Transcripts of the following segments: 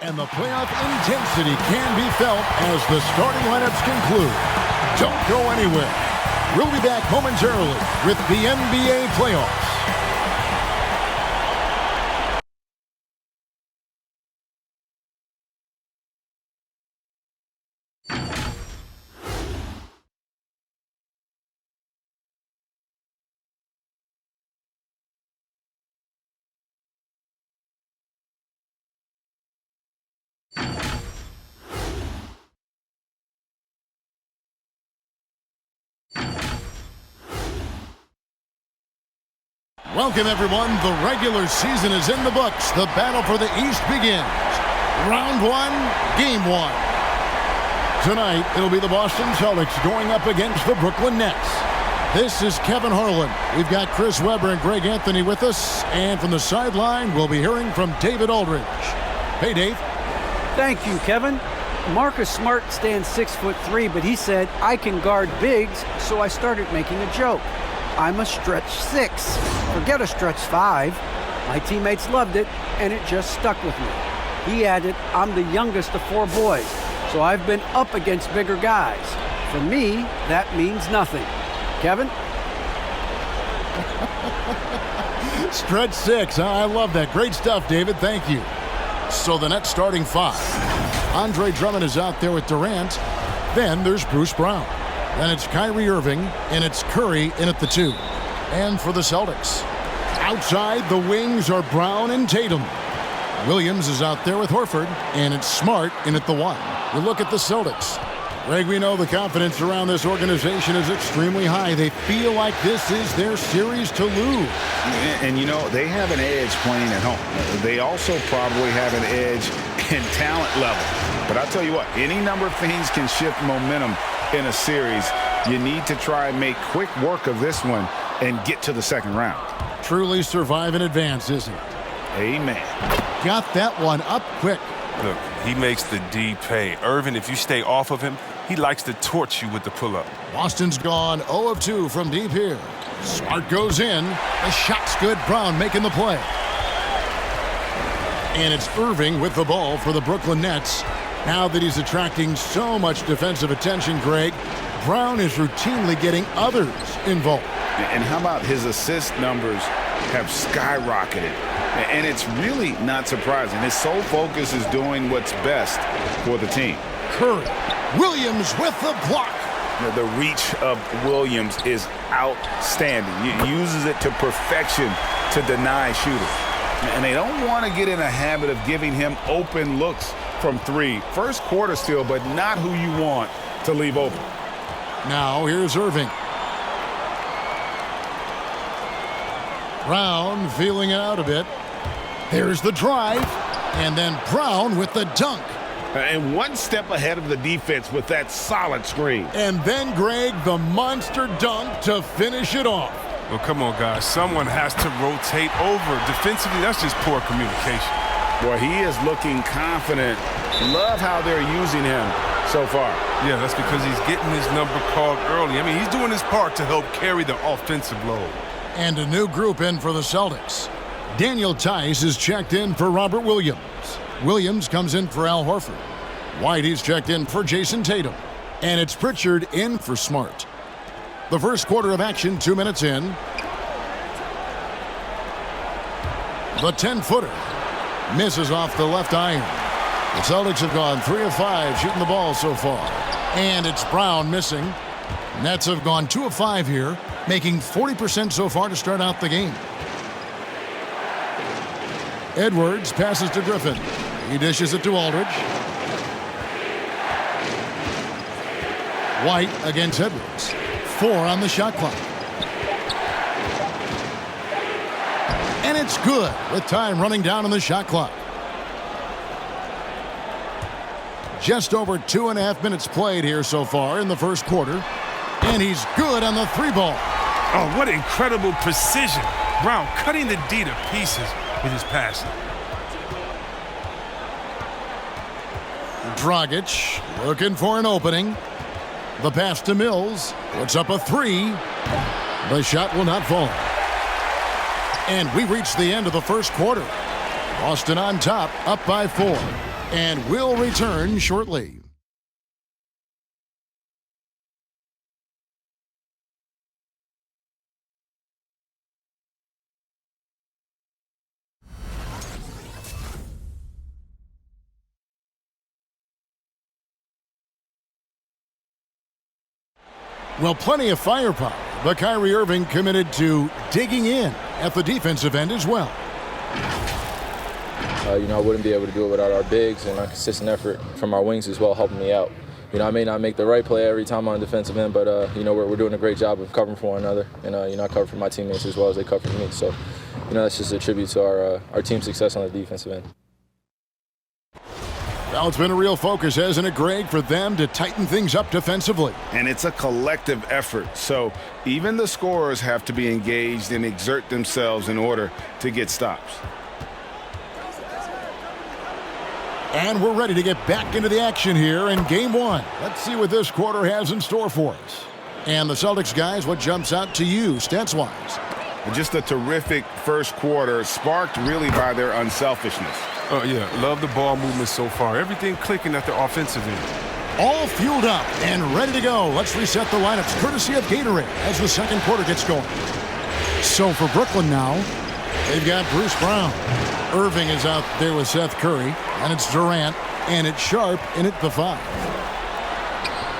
And the playoff intensity can be felt as the starting lineups conclude. Don't go anywhere. We'll be back momentarily with the NBA playoffs. Welcome, everyone. The regular season is in the books. The battle for the East begins. Round one, game one. Tonight, it'll be the Boston Celtics going up against the Brooklyn Nets. This is Kevin Harlan. We've got Chris Webber and Greg Anthony with us. And from the sideline, we'll be hearing from David Aldridge. Hey, Dave. Thank you, Kevin. Marcus Smart stands 6'3", but he said, I can guard bigs, so I started making a joke. I'm a stretch 6. Forget a stretch 5. My teammates loved it, and it just stuck with me. He added, I'm the youngest of 4 boys, so I've been up against bigger guys. For me, that means nothing. Kevin? Stretch 6. I love that. Great stuff, David. Thank you. So the Nets starting 5. Andre Drummond is out there with Durant. Then there's Bruce Brown. Then it's Kyrie Irving, and it's Curry in at the 2. And for the Celtics, outside the wings are Brown and Tatum. Williams is out there with Horford, and it's Smart in at the 1. We look at the Celtics. Greg, we know the confidence around this organization is extremely high. They feel like this is their series to lose. And you know, they have an edge playing at home. They also probably have an edge in talent level. But I'll tell you what, any number of things can shift momentum in a series. You need to try and make quick work of this one and get to the second round. Truly survive in advance, isn't it? Amen. Got that one up quick. Look, he makes the D pay. Irvin, if you stay off of him, he likes to torch you with the pull-up. Boston's gone 0 of 2 from deep here. Smart goes in. The shot's good. Brown making the play. And it's Irving with the ball for the Brooklyn Nets. Now that he's attracting so much defensive attention, Greg, Brown is routinely getting others involved. And how about his assist numbers have skyrocketed? And it's really not surprising. His sole focus is doing what's best for the team. Curry. Williams with the block. The reach of Williams is outstanding. He uses it to perfection to deny shooters. And they don't want to get in a habit of giving him open looks from 3. First quarter still, but not who you want to leave open. Now here's Irving. Brown feeling it out a bit. There's the drive. And then Brown with the dunk. And one step ahead of the defense with that solid screen. And then, Greg, the monster dunk to finish it off. Well, come on, guys. Someone has to rotate over. Defensively, that's just poor communication. Boy, he is looking confident. Love how they're using him so far. Yeah, that's because he's getting his number called early. I mean, he's doing his part to help carry the offensive load. And a new group in for the Celtics. Daniel Tice is checked in for Robert Williams. Williams comes in for Al Horford. Whitey's checked in for Jason Tatum. And it's Pritchard in for Smart. The first quarter of action, 2 minutes in. The 10-footer misses off the left iron. The Celtics have gone 3 of 5 shooting the ball so far. And it's Brown missing. Nets have gone 2 of 5 here, making 40% so far to start out the game. Edwards passes to Griffin. He dishes it to Aldridge. White against Edwards. 4 on the shot clock. And it's good with time running down on the shot clock. Just over 2.5 minutes played here so far in the first quarter. And he's good on the 3-ball. Oh, what incredible precision. Brown cutting the D to pieces with his passing. Dragic looking for an opening. The pass to Mills. Puts up a 3. The shot will not fall. And we reach the end of the first quarter. Boston on top, up by 4. And we'll return shortly. Well, plenty of firepower, but Kyrie Irving committed to digging in at the defensive end as well. I wouldn't be able to do it without our bigs and our consistent effort from our wings as well, helping me out. I may not make the right play every time on the defensive end, but we're doing a great job of covering for one another, and I cover for my teammates as well as they cover for me. So, that's just a tribute to our team success on the defensive end. Well, it's been a real focus, hasn't it, Greg, for them to tighten things up defensively. And it's a collective effort, so even the scorers have to be engaged and exert themselves in order to get stops. And we're ready to get back into the action here in Game 1. Let's see what this quarter has in store for us. And the Celtics, guys, what jumps out to you stats-wise? Just a terrific first quarter, sparked really by their unselfishness. Oh, yeah, love the ball movement so far. Everything clicking at the offensive end. All fueled up and ready to go. Let's reset the lineups courtesy of Gatorade as the second quarter gets going. So for Brooklyn now, they've got Bruce Brown. Irving is out there with Seth Curry, and it's Durant, and it's Sharp in at the 5.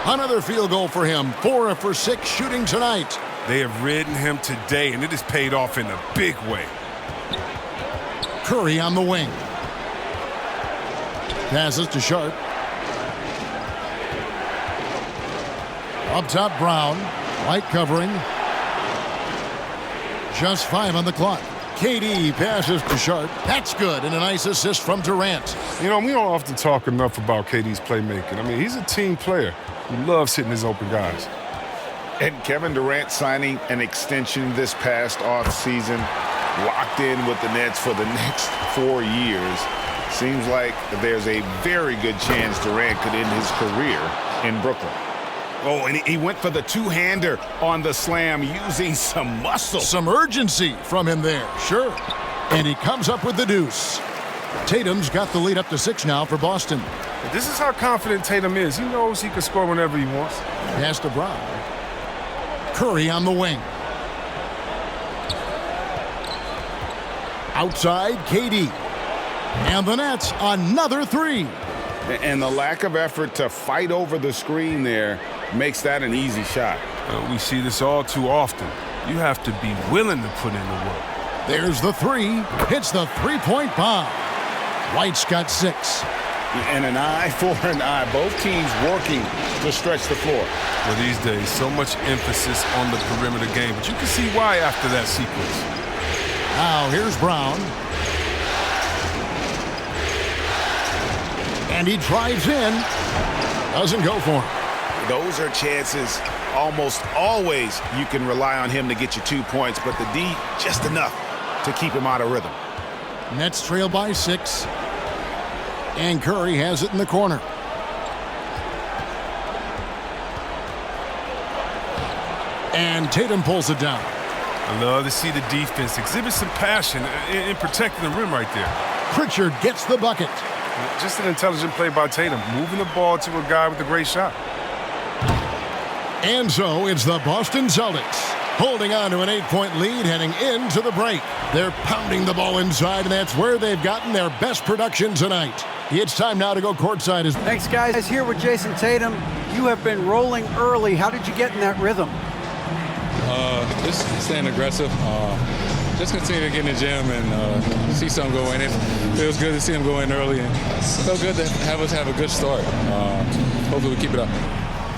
Another field goal for him, 4 for 6 shooting tonight. They have ridden him today, and it has paid off in a big way. Curry on the wing. Passes to Sharp. Up top, Brown. Light covering. Just 5 on the clock. KD passes to Sharp. That's good, and a nice assist from Durant. We don't often talk enough about KD's playmaking. He's a team player who loves hitting his open guys. And Kevin Durant signing an extension this past offseason, locked in with the Nets for the next 4 years. Seems like there's a very good chance Durant could end his career in Brooklyn. Oh, and he went for the two-hander on the slam using some muscle. Some urgency from him there, sure. And he comes up with the deuce. Tatum's got the lead up to 6 now for Boston. This is how confident Tatum is. He knows he can score whenever he wants. Pass to Brown. Curry on the wing. Outside, KD. And the Nets, another 3. And the lack of effort to fight over the screen there makes that an easy shot. We see this all too often. You have to be willing to put in the work. There's the 3. Hits the three-point bomb. White's got 6. And an eye for an eye. Both teams working to stretch the floor. Well, these days, so much emphasis on the perimeter game, but you can see why after that sequence. Now, here's Brown. And he drives in. Doesn't go for him. Those are chances almost always you can rely on him to get you 2 points, but the D just enough to keep him out of rhythm. Nets trail by 6. And Curry has it in the corner. And Tatum pulls it down. I love to see the defense exhibit some passion in protecting the rim right there. Pritchard gets the bucket. Just an intelligent play by Tatum, moving the ball to a guy with a great shot. And so it's the Boston Celtics holding on to an 8-point lead heading into the break. They're pounding the ball inside, and that's where they've gotten their best production tonight. It's time now to go courtside. Thanks, guys. Here with Jason Tatum. You have been rolling early. How did you get in that rhythm? Just staying aggressive. Just continue to get in the gym and see something go in. It feels good to see him go in early, and felt good to have us have a good start. Hopefully we keep it up.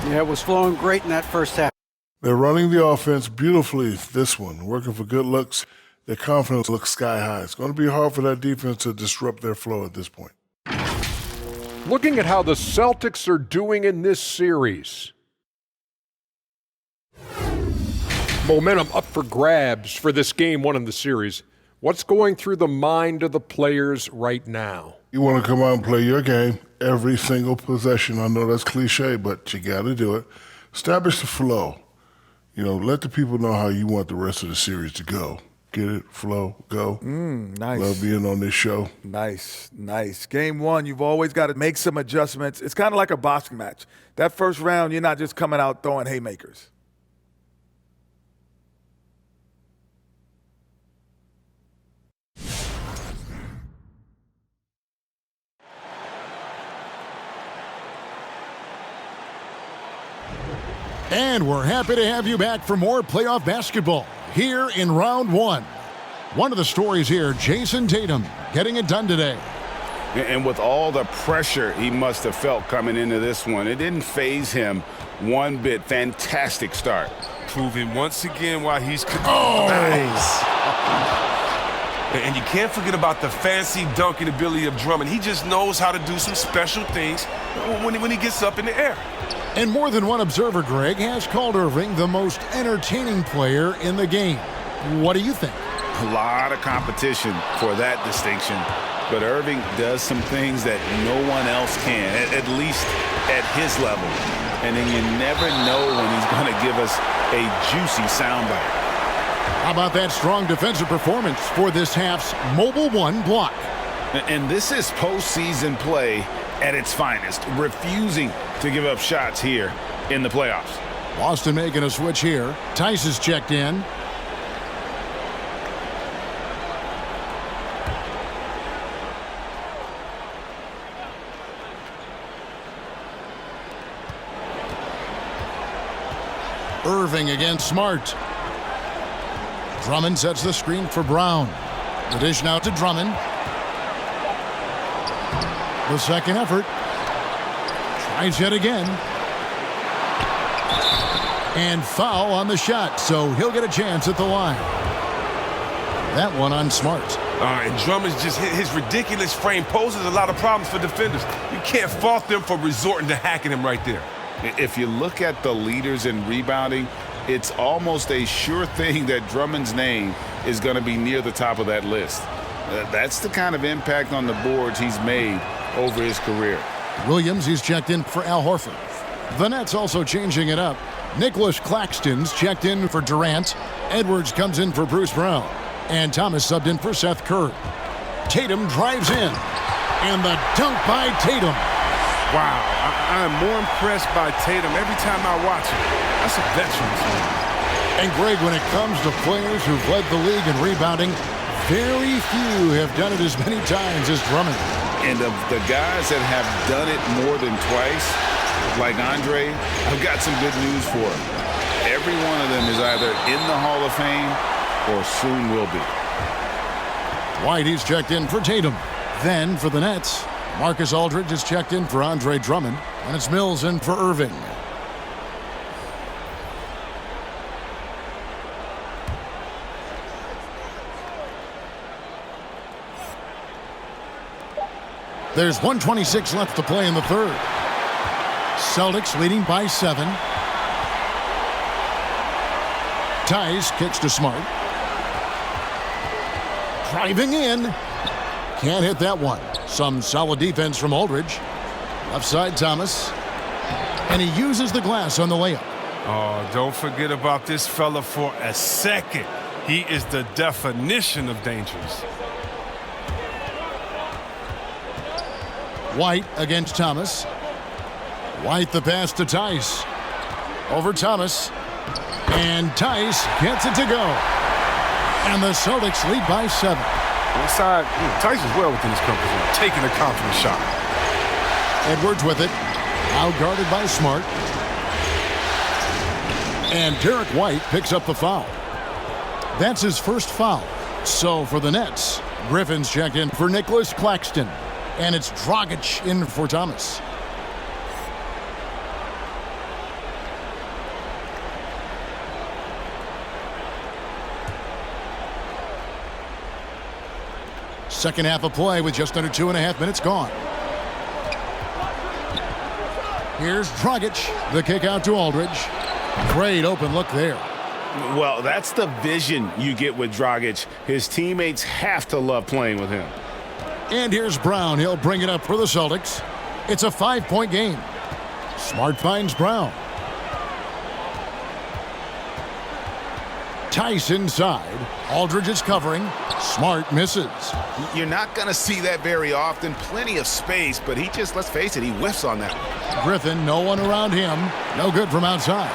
Yeah, it was flowing great in that first half. They're running the offense beautifully this one, working for good looks. Their confidence looks sky high. It's going to be hard for that defense to disrupt their flow at this point. Looking at how the Celtics are doing in this series. Momentum up for grabs for this game 1 in the series. What's going through the mind of the players right now? You want to come out and play your game every single possession. I know that's cliche, but you got to do it. Establish the flow. Let the people know how you want the rest of the series to go. Get it, flow, go. Nice. Love being on this show. Nice, nice. Game one, you've always got to make some adjustments. It's kind of like a boxing match. That first round, you're not just coming out throwing haymakers. And we're happy to have you back for more playoff basketball here in round one. One of the stories here, Jason Tatum getting it done today. And with all the pressure he must have felt coming into this one, it didn't faze him one bit. Fantastic start. Proving once again why he's... Nice. And you can't forget about the fancy dunking ability of Drummond. He just knows how to do some special things when he gets up in the air. And more than one observer, Greg, has called Irving the most entertaining player in the game. What do you think? A lot of competition for that distinction. But Irving does some things that no one else can, at least at his level. And then you never know when he's going to give us a juicy soundbite. How about that strong defensive performance for this half's Mobile One block? And this is postseason play at its finest, refusing to give up shots here in the playoffs. Boston making a switch here. Tice is checked in. Irving against Smart. Drummond sets the screen for Brown. The dish now to Drummond. The second effort. Tries yet again. And foul on the shot, so he'll get a chance at the line. That one on Smart. And Drummond's just his ridiculous frame poses a lot of problems for defenders. You can't fault them for resorting to hacking him right there. If you look at the leaders in rebounding, it's almost a sure thing that Drummond's name is going to be near the top of that list. That's the kind of impact on the boards he's made over his career. Williams, he's checked in for Al Horford. The Nets also changing it up. Nicholas Claxton's checked in for Durant. Edwards comes in for Bruce Brown. And Thomas subbed in for Seth Curry. Tatum drives in. And the dunk by Tatum. Wow, I'm more impressed by Tatum every time I watch him. That's a veteran. And Greg, when it comes to players who've led the league in rebounding, very few have done it as many times as Drummond. And of the guys that have done it more than twice, like Andre, I've got some good news for him. Every one of them is either in the Hall of Fame or soon will be. White, he's checked in for Tatum. Then for the Nets, Marcus Aldridge is checked in for Andre Drummond, and it's Mills in for Irving. There's 1:26 left to play in the third. Celtics leading by 7. Tice kicks to Smart. Driving in. Can't hit that one. Some solid defense from Aldridge. Left side, Thomas. And he uses the glass on the layup. Oh, don't forget about this fella for a second. He is the definition of dangerous. White against Thomas. White the pass to Tice. Over Thomas. And Tice gets it to go. And the Celtics lead by 7. Inside, Tice is well within his comfort zone, taking a confident shot. Edwards with it. Out guarded by Smart. And Derek White picks up the foul. That's his first foul. So for the Nets, Griffin's checked in for Nicholas Claxton. And it's Dragic in for Thomas. Second half of play with just under 2.5 minutes gone. Here's Dragic. The kick out to Aldridge. Great open look there. Well, that's the vision you get with Dragic. His teammates have to love playing with him. And here's Brown. He'll bring it up for the Celtics. It's a 5-point game. Smart finds Brown. Tice inside. Aldridge is covering. Smart misses. You're not going to see that very often. Plenty of space, but he just, let's face it, he whiffs on that one. Griffin, no one around him. No good from outside.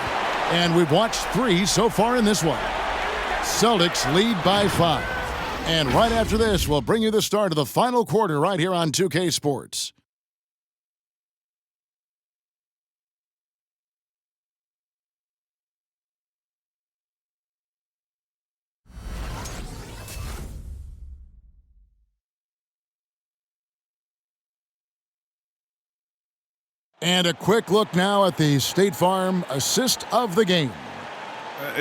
And we've watched 3 so far in this one. Celtics lead by 5. And right after this, we'll bring you the start of the final quarter right here on 2K Sports. And a quick look now at the State Farm assist of the game.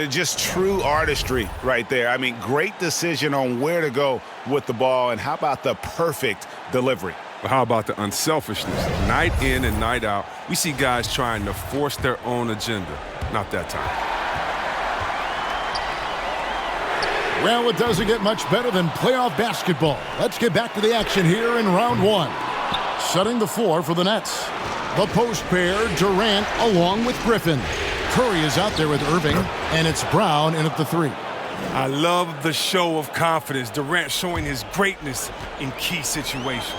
Just true artistry right there. I mean, great decision on where to go with the ball, and how about the perfect delivery? How about the unselfishness? Night in and night out, we see guys trying to force their own agenda. Not that time. Well, it doesn't get much better than playoff basketball. Let's get back to the action here in round 1. Setting the floor for the Nets. The post pair, Durant along with Griffin. Curry is out there with Irving, and it's Brown in at the 3. I love the show of confidence. Durant showing his greatness in key situations.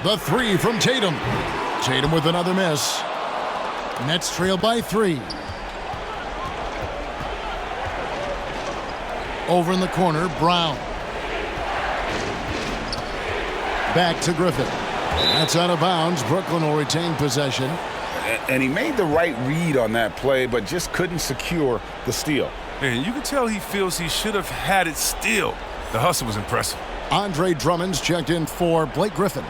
The 3 from Tatum. Tatum with another miss. Nets trail by 3. Over in the corner, Brown. Back to Griffin. That's out of bounds. Brooklyn will retain possession. And he made the right read on that play, but just couldn't secure the steal. And you can tell he feels he should have had it still. The hustle was impressive. Andre Drummond's checked in for Blake Griffin.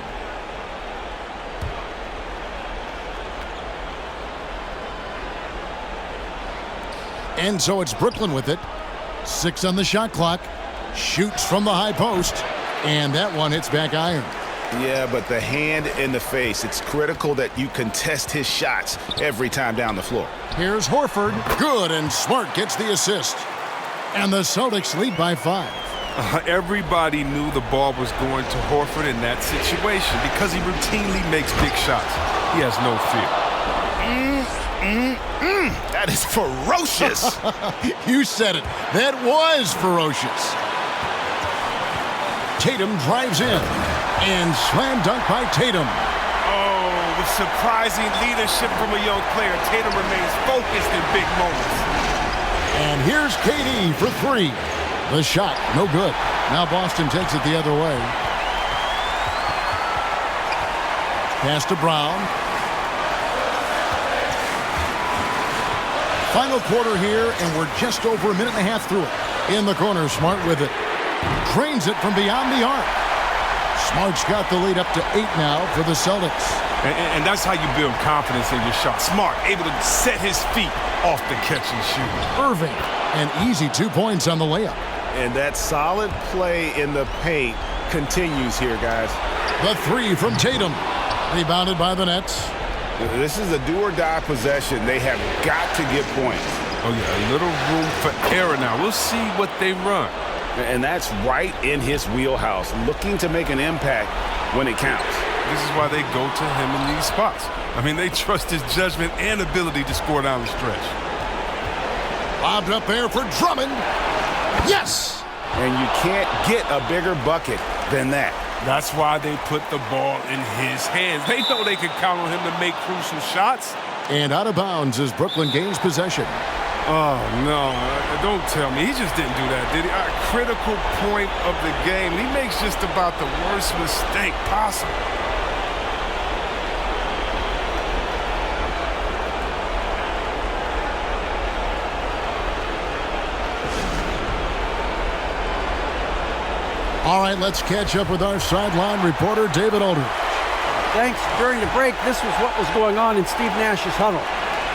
And so it's Brooklyn with it. 6 on the shot clock. Shoots from the high post. And that one hits back iron. Yeah, but the hand in the face, it's critical that you contest his shots every time down the floor. Here's Horford. Good, and Smart gets the assist. And the Celtics lead by 5. Everybody knew the ball was going to Horford in that situation because he routinely makes big shots. He has no fear. That is ferocious. You said it. That was ferocious. Tatum drives in. And slam dunk by Tatum. Oh, with surprising leadership from a young player, Tatum remains focused in big moments. And here's KD for 3. The shot, no good. Now Boston takes it the other way. Pass to Brown. Final quarter here, and we're just over a minute and a half through it. In the corner, Smart with it. Drains it from beyond the arc. Smart's got the lead up to 8 now for the Celtics. And that's how you build confidence in your shot. Smart, able to set his feet off the catch and shoot. Irving, an easy 2 points on the layup. And that solid play in the paint continues here, guys. The 3 from Tatum. Rebounded by the Nets. This is a do-or-die possession. They have got to get points. Oh, yeah, a little room for error now. We'll see what they run. And that's right in his wheelhouse, looking to make an impact when it counts. This is why they go to him in these spots. I mean, they trust his judgment and ability to score down the stretch. Lobbed up there for Drummond. Yes! And you can't get a bigger bucket than that. That's why they put the ball in his hands. They know they can count on him to make crucial shots. And out of bounds as Brooklyn gains possession. Oh, no, don't tell me. He just didn't do that, did he? A critical point of the game. He makes just about the worst mistake possible. All right, let's catch up with our sideline reporter, David Aldridge. Thanks. During the break, this was what was going on in Steve Nash's huddle.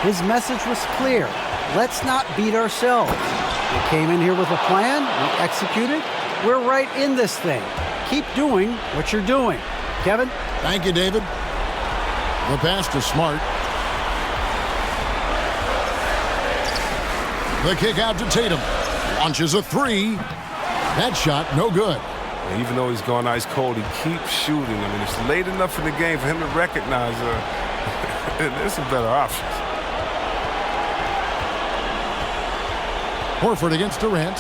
His message was clear. Let's not beat ourselves. We came in here with a plan. We executed. We're right in this thing. Keep doing what you're doing. Kevin? Thank you, David. The pass to Smart. The kick out to Tatum. Launches a 3. That shot, no good. And even though he's gone ice cold, he keeps shooting. I mean, it's late enough in the game for him to recognize there's some better options. Horford against Durant.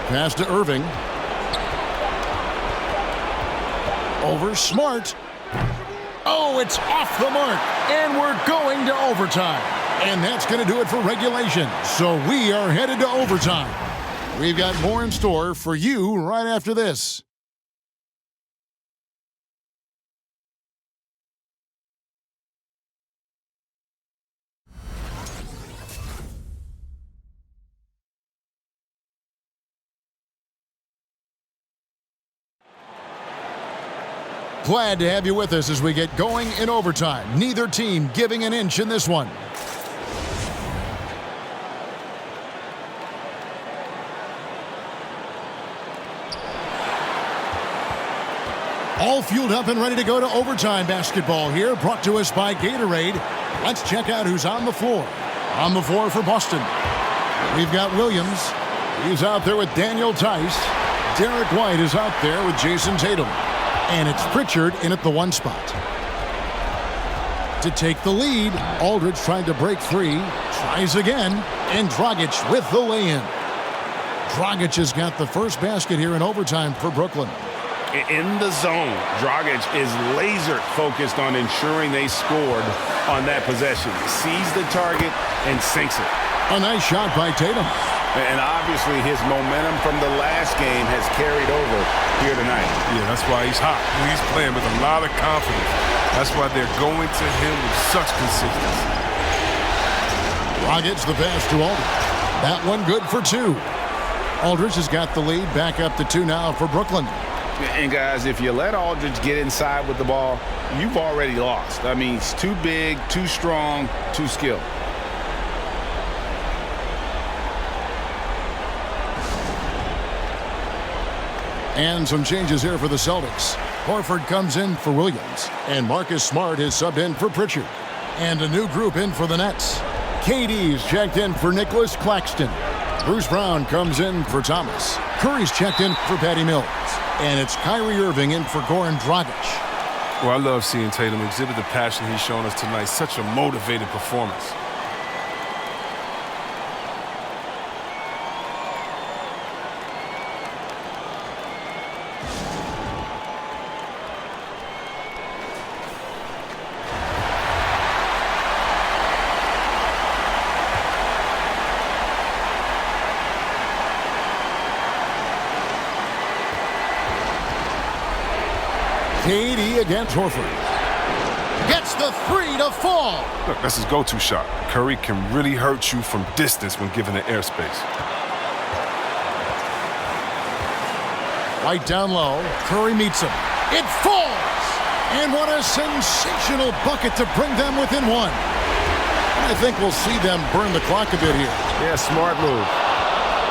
Pass to Irving. Over Smart. Oh, it's off the mark. And we're going to overtime. And that's going to do it for regulation. So we are headed to overtime. We've got more in store for you right after this. Glad to have you with us as we get going in overtime. Neither team giving an inch in this one. All fueled up and ready to go to overtime basketball here, brought to us by Gatorade. Let's check out who's on the floor. On the floor for Boston, we've got Williams. He's out there with Daniel Tice. Derek White is out there with Jason Tatum. And it's Pritchard in at the 1 spot. To take the lead, Aldridge trying to break free. Tries again. And Dragic with the lay-in. Dragic has got the first basket here in overtime for Brooklyn. In the zone, Dragic is laser focused on ensuring they scored on that possession. Sees the target and sinks it. A nice shot by Tatum. And obviously his momentum from the last game has carried over here tonight. Yeah, that's why he's hot. He's playing with a lot of confidence. That's why they're going to him with such consistency. Dragic the pass to Aldridge. That one good for 2. Aldridge has got the lead, back up to 2 now for Brooklyn. And guys, if you let Aldridge get inside with the ball, you've already lost. I mean, he's too big, too strong, too skilled. And some changes here for the Celtics. Horford comes in for Williams, and Marcus Smart is subbed in for Pritchard. And a new group in for the Nets. KD's checked in for Nicholas Claxton. Bruce Brown comes in for Thomas. Curry's checked in for Patty Mills. And it's Kyrie Irving in for Goran Dragic. Well, I love seeing Tatum exhibit the passion he's shown us tonight. Such a motivated performance. KD against Horford. Gets the 3 to fall. Look, that's his go-to shot. Curry can really hurt you from distance when given the airspace. White down low. Curry meets him. It falls! And what a sensational bucket to bring them within 1. And I think we'll see them burn the clock a bit here. Yeah, smart move.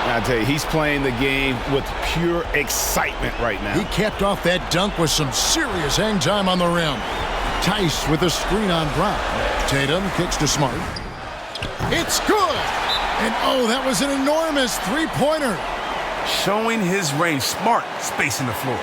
I tell you, he's playing the game with pure excitement right now. He capped off that dunk with some serious hang time on the rim. Tice with a screen on Brown. Tatum kicks to Smart. It's good! And oh, that was an enormous three-pointer. Showing his range. Smart spacing the floor.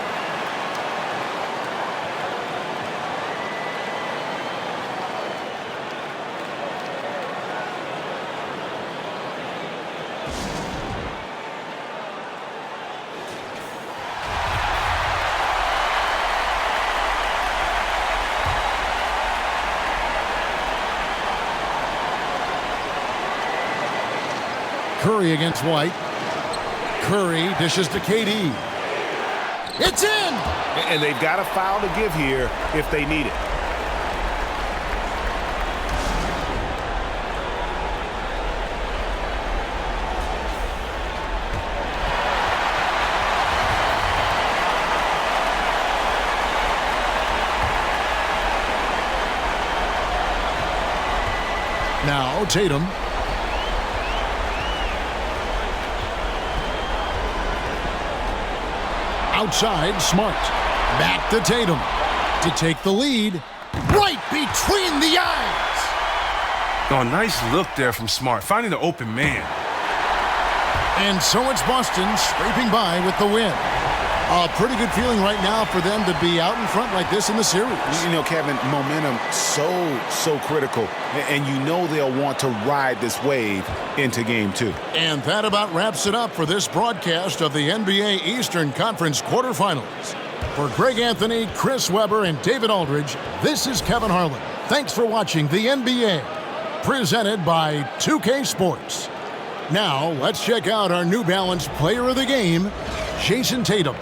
Curry against White. Curry dishes to KD. It's in! And they've got a foul to give here if they need it. Now Tatum. Outside, Smart. Back to Tatum to take the lead. Right between the eyes. Oh, nice look there from Smart, finding the open man. And so it's Boston scraping by with the win. A pretty good feeling right now for them to be out in front like this in the series. You know, Kevin, momentum so critical, and you know they'll want to ride this wave into Game 2. And that about wraps it up for this broadcast of the NBA Eastern Conference quarterfinals. For Greg Anthony, Chris Webber, and David Aldridge, this is Kevin Harlan. Thanks for watching the NBA, presented by 2K Sports. Now, let's check out our New Balance player of the game, Jason Tatum.